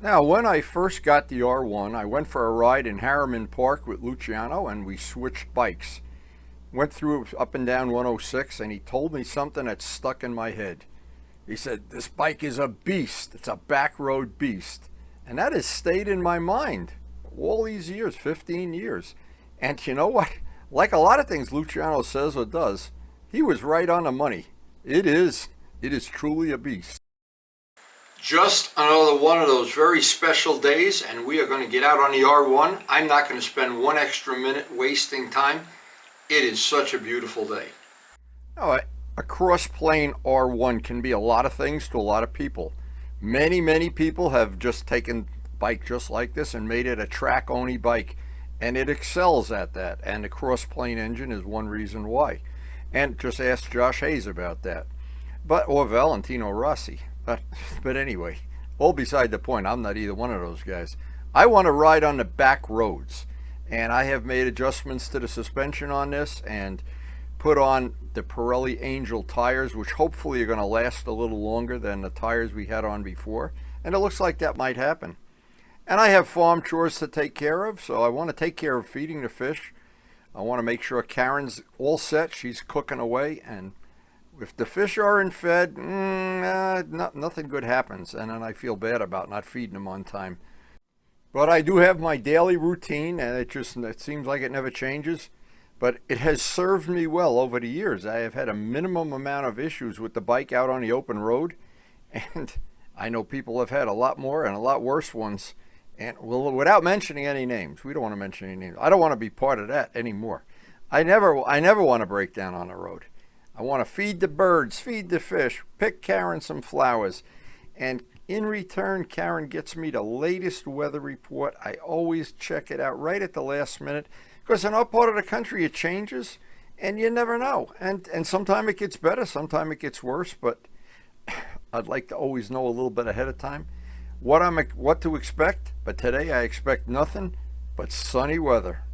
Now, when I first got the R1, I went for a ride in Harriman Park with Luciano and we switched bikes. Went through up and down 106 and he told me something that stuck in my head. He said, "This bike is a beast. It's a back road beast." And that has stayed in my mind all these years, 15 years. And you know what? Like a lot of things Luciano says or does, he was right on the money. It is truly a beast. Just another one of those very special days, and we are going to get out on the R1. I'm not going to spend one extra minute wasting time. It is such a beautiful day. Now, a cross-plane R1 can be a lot of things to a lot of people. Many people have just taken a bike just like this and made it a track-only bike, and it excels at that, and the cross-plane engine is one reason why. And just ask Josh Hayes about that, or Valentino Rossi. But anyway, all beside the point. I'm not either one of those guys. I want to ride on the back roads, and I have made adjustments to the suspension on this and put on the Pirelli Angel tires, which hopefully are going to last a little longer than the tires we had on before, and it looks like that might happen. And I have farm chores to take care of, so I want to take care of feeding the fish. I want to make sure Karen's all set. She's cooking away, and if the fish aren't fed, nothing good happens, and then I feel bad about not feeding them on time. But I do have my daily routine, and it seems like it never changes, but it has served me well over the years. I have had a minimum amount of issues with the bike out on the open road, and I know people have had a lot more and a lot worse ones, and without mentioning any names. We don't want to mention any names. I don't want to be part of that anymore. I never want to break down on the road. I want to feed the birds, feed the fish, pick Karen some flowers, and in return, Karen gets me the latest weather report. I always check it out right at the last minute, because in our part of the country it changes, and you never know. And sometimes it gets better, sometimes it gets worse, but I'd like to always know a little bit ahead of time what to expect. But today I expect nothing but sunny weather.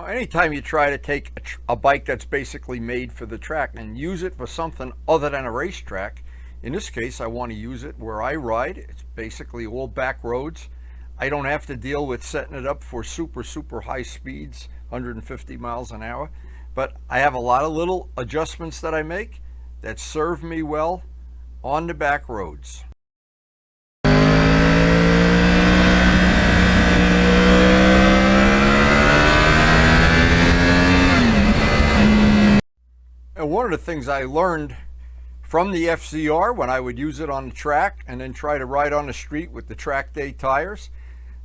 Anytime you try to take a bike that's basically made for the track and use it for something other than a racetrack, in this case I want to use it where I ride. It's basically all back roads. I don't have to deal with setting it up for super high speeds, 150 miles an hour, but I have a lot of little adjustments that I make that serve me well on the back roads. And one of the things I learned from the FZR when I would use it on the track and then try to ride on the street with the track day tires,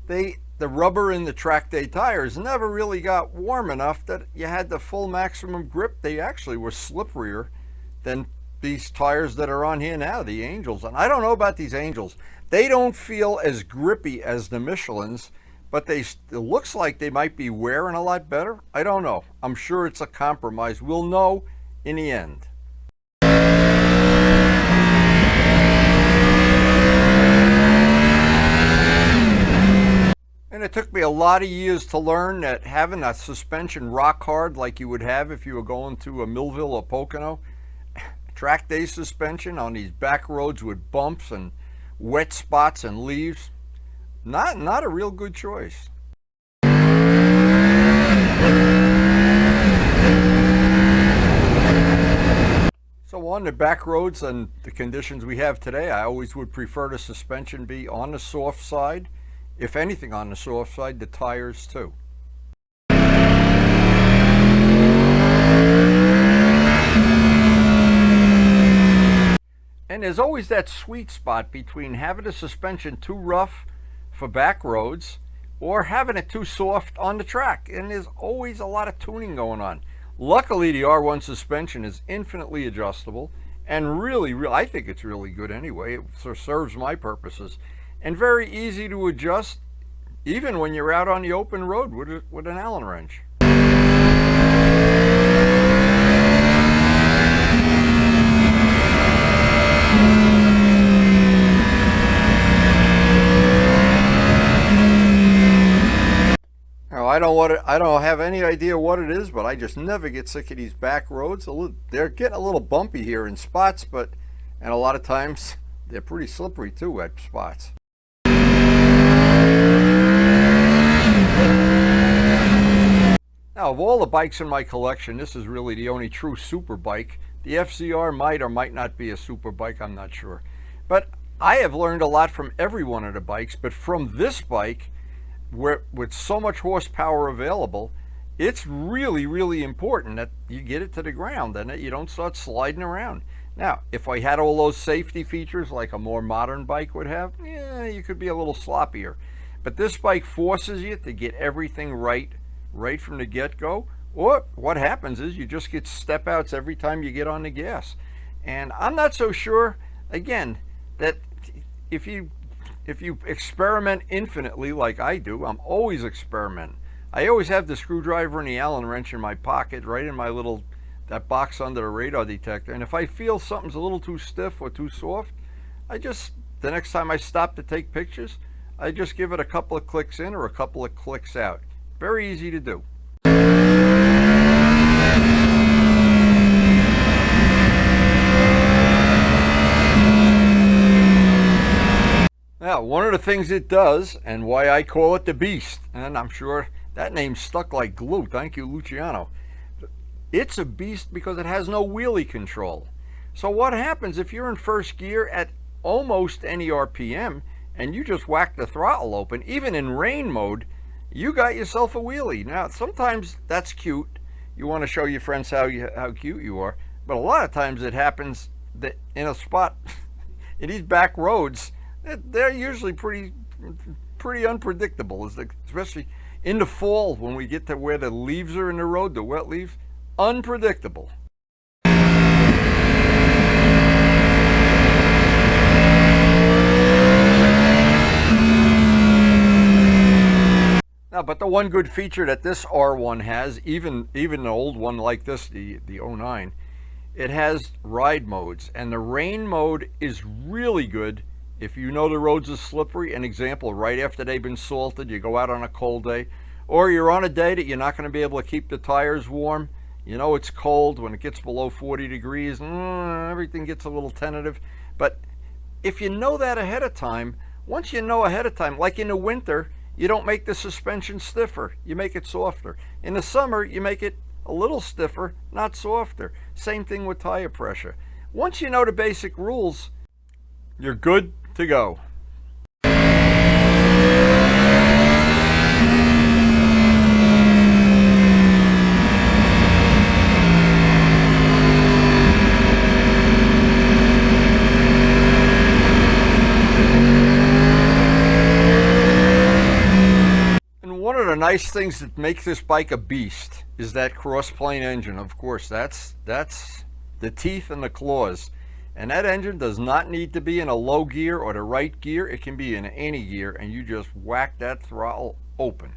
the rubber in the track day tires never really got warm enough that you had the full maximum grip. They actually were slipperier than these tires that are on here now, the Angels. And I don't know about these Angels. They don't feel as grippy as the Michelins, but it looks like they might be wearing a lot better. I don't know. I'm sure it's a compromise. We'll know in the end. And it took me a lot of years to learn that having a suspension rock hard like you would have if you were going to a Millville or Pocono, track day suspension on these back roads with bumps and wet spots and leaves, not a real good choice. So on the back roads and the conditions we have today, I always would prefer the suspension be on the soft side. If anything on the soft side, the tires too. And there's always that sweet spot between having the suspension too rough for back roads or having it too soft on the track. And there's always a lot of tuning going on. Luckily, the R1 suspension is infinitely adjustable, and really, I think it's really good anyway. It serves my purposes, and very easy to adjust, even when you're out on the open road with an Allen wrench. Now, I don't have any idea what it is, but I just never get sick of these back roads. They're getting a little bumpy here in spots, and a lot of times they're pretty slippery too at spots. Now, of all the bikes in my collection, this is really the only true super bike. The FZR might or might not be a super bike, I'm not sure. But I have learned a lot from every one of the bikes, but from this bike, with so much horsepower available, it's really, really important that you get it to the ground and that you don't start sliding around. Now, if I had all those safety features like a more modern bike would have, yeah, you could be a little sloppier. But this bike forces you to get everything right from the get-go, or what happens is you just get step outs every time you get on the gas. And I'm not so sure, again, that if you experiment infinitely like I do, I'm always experimenting. I always have the screwdriver and the Allen wrench in my pocket, right in my that box under the radar detector. And if I feel something's a little too stiff or too soft, the next time I stop to take pictures, I just give it a couple of clicks in or a couple of clicks out. Very easy to do. Now, one of the things it does, and why I call it the Beast, and I'm sure that name stuck like glue, thank you, Luciano. It's a beast because it has no wheelie control. So what happens if you're in first gear at almost any RPM and you just whack the throttle open, even in rain mode, you got yourself a wheelie. Now, sometimes that's cute. You want to show your friends how cute you are. But a lot of times it happens that in a spot, in these back roads, they're usually pretty unpredictable, especially in the fall when we get to where the leaves are in the road, the wet leaves, unpredictable. Now, but the one good feature that this R1 has, even an old one like this, the 09, it has ride modes, and the rain mode is really good if you know the roads are slippery. An example, right after they've been salted, you go out on a cold day, or you're on a day that you're not going to be able to keep the tires warm. You know it's cold when it gets below 40 degrees, everything gets a little tentative. But if you know that ahead of time, once you know ahead of time, like in the winter, you don't make the suspension stiffer, you make it softer. In the summer, you make it a little stiffer, not softer. Same thing with tire pressure. Once you know the basic rules, you're good to go. Nice things that make this bike a beast is that cross-plane engine. Of course, that's the teeth and the claws. And that engine does not need to be in a low gear or the right gear. It can be in any gear, and you just whack that throttle open.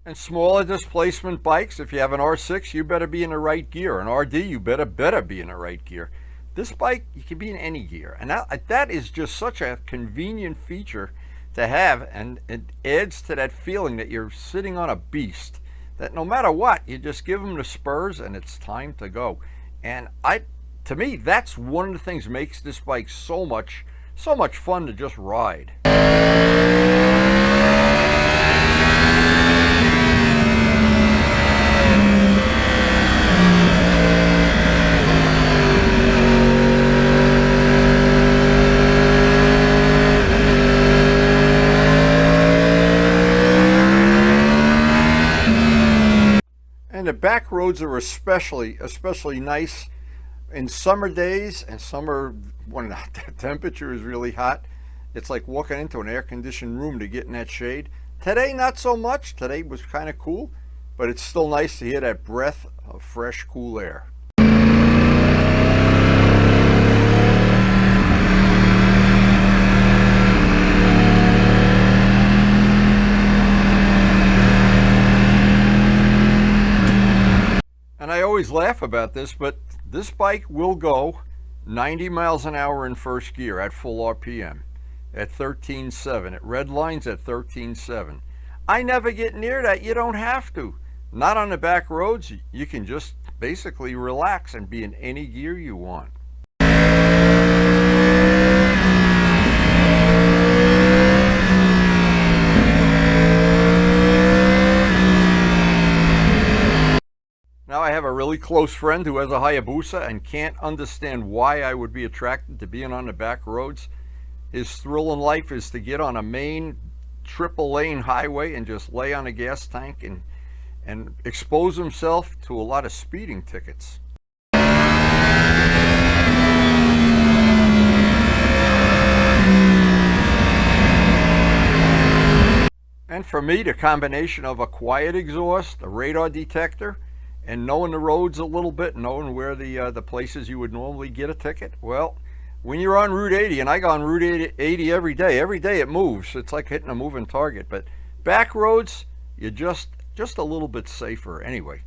And smaller displacement bikes, if you have an R6, you better be in the right gear. An RD, you better be in the right gear. This bike, you can be in any gear, and that is just such a convenient feature to have, and it adds to that feeling that you're sitting on a beast, that no matter what, you just give them the spurs and it's time to go. And to me, that's one of the things that makes this bike so much fun to just ride. The back roads are especially nice in summer days, and summer when the temperature is really hot. It's like walking into an air-conditioned room to get in that shade. Today, not so much. Today was kind of cool, but it's still nice to hear that breath of fresh, cool air. And I always laugh about this, but this bike will go 90 miles an hour in first gear at full RPM at 13.7. It red lines at 13.7. I never get near that. You don't have to. Not on the back roads. You can just basically relax and be in any gear you want. Now I have a really close friend who has a Hayabusa and can't understand why I would be attracted to being on the back roads. His thrill in life is to get on a main triple lane highway and just lay on a gas tank and expose himself to a lot of speeding tickets. And for me, the combination of a quiet exhaust, a radar detector, and knowing the roads a little bit, knowing where the places you would normally get a ticket, well, when you're on Route 80, and I go on Route 80 every day it moves. It's like hitting a moving target. But back roads, you're just a little bit safer anyway.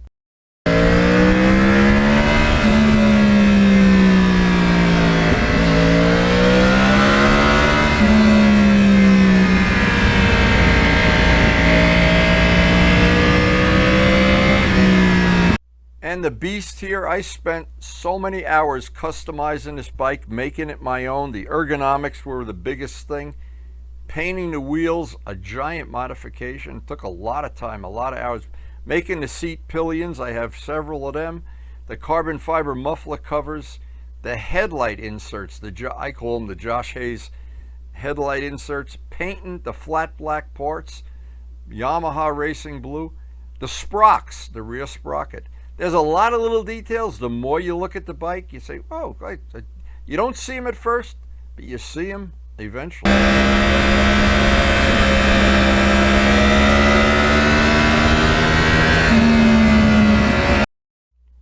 And the beast here, I spent so many hours customizing this bike, making it my own. The ergonomics were the biggest thing. Painting the wheels, a giant modification. Took a lot of time, a lot of hours. Making the seat pillions, I have several of them. The carbon fiber muffler covers. The headlight inserts, I call them the Josh Hayes headlight inserts. Painting the flat black parts. Yamaha Racing Blue. The sprockets, the rear sprocket. There's a lot of little details. The more you look at the bike, you say, oh, you don't see them at first, but you see them eventually.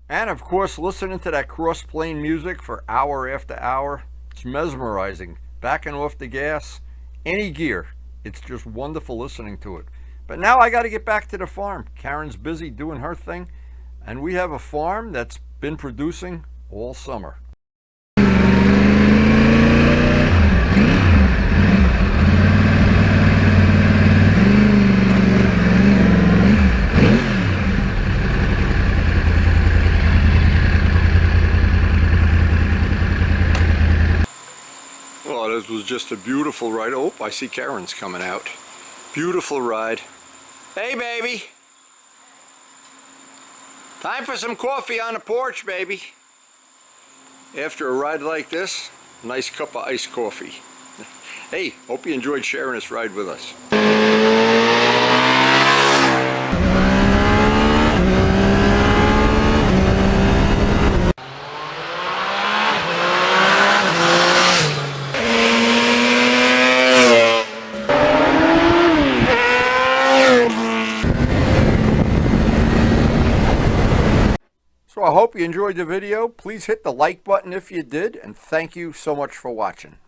And of course, listening to that cross-plane music for hour after hour, it's mesmerizing. Backing off the gas, any gear, it's just wonderful listening to it. But now I got to get back to the farm. Karen's busy doing her thing. And we have a farm that's been producing all summer. Well, this was just a beautiful ride. Oh, I see Karen's coming out. Beautiful ride. Hey, baby. Time for some coffee on the porch, baby. After a ride like this, nice cup of iced coffee. Hey, hope you enjoyed sharing this ride with us. So I hope you enjoyed the video. Please hit the like button if you did, and thank you so much for watching.